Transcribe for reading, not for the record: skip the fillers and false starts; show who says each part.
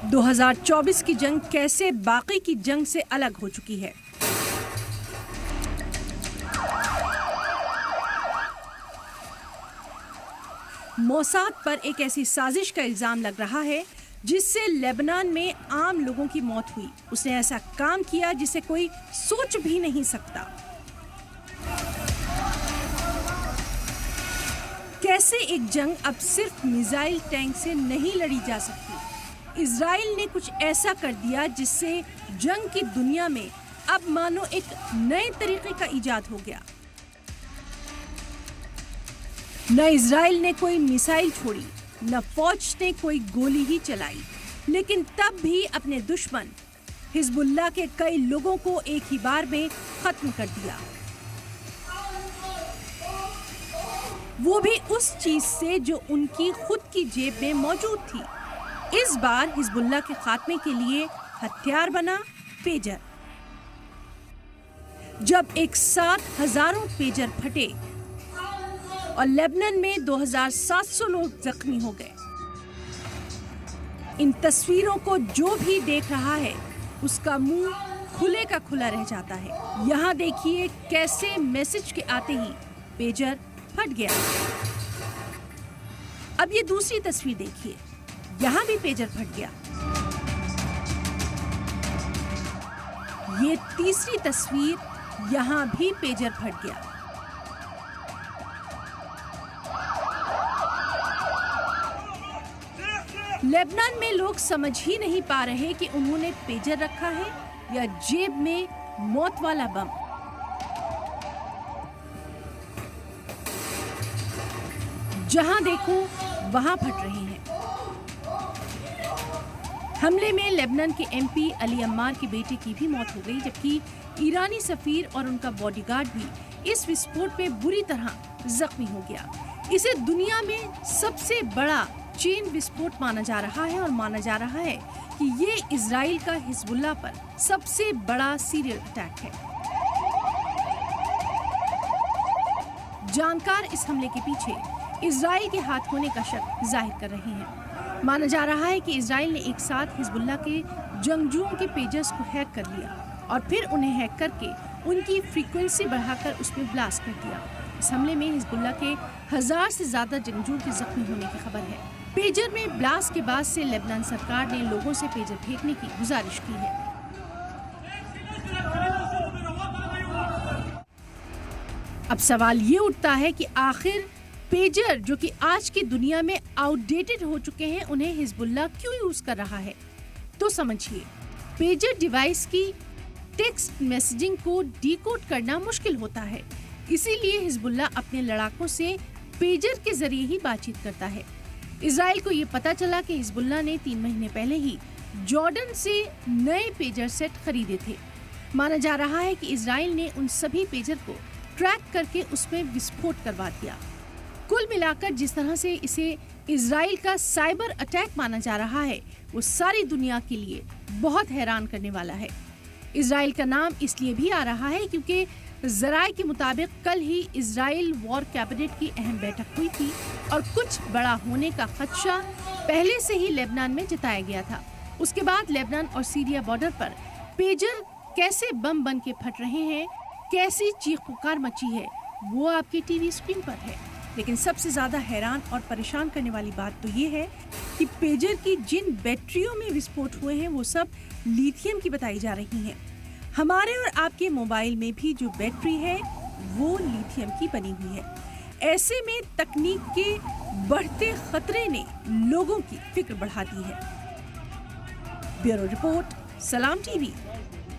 Speaker 1: 2024 की जंग कैसे बाकी की जंग से अलग हो चुकी है। मोसाद पर एक ऐसी साजिश का इल्जाम लग रहा है जिससे लेबनान में आम लोगों की मौत हुई। उसने ऐसा काम किया जिसे कोई सोच भी नहीं सकता। कैसे एक जंग अब सिर्फ मिसाइल टैंक से नहीं लड़ी जा सकती। इजराइल ने कुछ ऐसा कर दिया जिससे जंग की दुनिया में अब मानो एक नए तरीके का इजाद हो गया। न इजराइल ने कोई मिसाइल छोड़ी, न फौज ने कोई गोली ही चलाई, लेकिन तब भी अपने दुश्मन हिजबुल्लाह के कई लोगों को एक ही बार में खत्म कर दिया, वो भी उस चीज से जो उनकी खुद की जेब में मौजूद थी। इस बार हिजबुल्लाह के खात्मे के लिए हथियार बना पेजर। जब एक साथ हजारों पेजर फटे और लेबनान में 2700 लोग जख्मी हो गए। इन तस्वीरों को जो भी देख रहा है उसका मुंह खुले का खुला रह जाता है। यहाँ देखिए कैसे मैसेज के आते ही पेजर फट गया। अब ये दूसरी तस्वीर देखिए, यहाँ भी पेजर फट गया। ये तीसरी तस्वीर, यहाँ भी पेजर फट गया। लेबनान में लोग समझ ही नहीं पा रहे कि उन्होंने पेजर रखा है या जेब में मौत वाला बम। जहां देखो वहां फट रहे हैं। हमले में लेबनान के एमपी अली अम्मार के बेटे की भी मौत हो गई, जबकि ईरानी सफीर और उनका बॉडीगार्ड भी इस विस्फोट में बुरी तरह जख्मी हो गया। इसे दुनिया में सबसे बड़ा चेन विस्फोट माना जा रहा है और माना जा रहा है कि ये इजराइल का हिजबुल्लाह पर सबसे बड़ा सीरियल अटैक है। जानकार इस हमले के पीछे इजराइल के हाथ होने का शक जाहिर कर रहे हैं। माना जा रहा है कि इजराइल ने एक साथ हिजबुल्लाह के जंगजुओं के पेजर्स को हैक कर लिया और फिर उन्हें हैक करके उनकी फ्रीक्वेंसी बढ़ाकर उसमें ब्लास्ट कर दिया। इस हमले में हिजबुल्लाह के 1000 से ज्यादा जंगजुओं के जख्मी होने की खबर है। पेजर में ब्लास्ट के बाद से लेबनान सरकार ने लोगों से पेजर फेंकने की गुजारिश की है। अब सवाल ये उठता है कि आखिर पेजर जो कि आज की दुनिया में आउटडेटेड हो चुके हैं, उन्हें हिजबुल्लाह क्यों यूज कर रहा है। तो समझिए, पेजर डिवाइस की टेक्स्ट मैसेजिंग को डिकोड करना मुश्किल होता है, इसीलिए हिजबुल्लाह अपने लड़ाकों से पेजर के जरिए ही बातचीत करता है। इजराइल को ये पता चला कि हिजबुल्लाह ने 3 महीने पहले ही जॉर्डन से नए पेजर सेट खरीदे थे। माना जा रहा है कि इजराइल ने उन सभी पेजर को ट्रैक करके उसमें विस्फोट करवा दिया। कुल मिलाकर जिस तरह से इसे इजराइल का साइबर अटैक माना जा रहा है, वो सारी दुनिया के लिए बहुत हैरान करने वाला है। इजराइल का नाम इसलिए भी आ रहा है क्योंकि जराए के मुताबिक कल ही इजराइल वॉर कैबिनेट की अहम बैठक हुई थी और कुछ बड़ा होने का खदशा पहले से ही लेबनान में जताया गया था। उसके बाद लेबनान और सीरिया बॉर्डर पर पेजर कैसे बम बन के फट रहे हैं, कैसी चीख पुकार मची है, वो आपकी टीवी स्क्रीन पर है। लेकिन सबसे ज्यादा हैरान और परेशान करने वाली बात तो ये है कि पेजर की जिन बैटरियों में विस्फोट हुए हैं वो सब लिथियम की बताई जा रही हैं। हमारे और आपके मोबाइल में भी जो बैटरी है वो लिथियम की बनी हुई है। ऐसे में तकनीक के बढ़ते खतरे ने लोगों की फिक्र बढ़ा दी है। ब्यूरो रिपोर्ट, सलाम टीवी।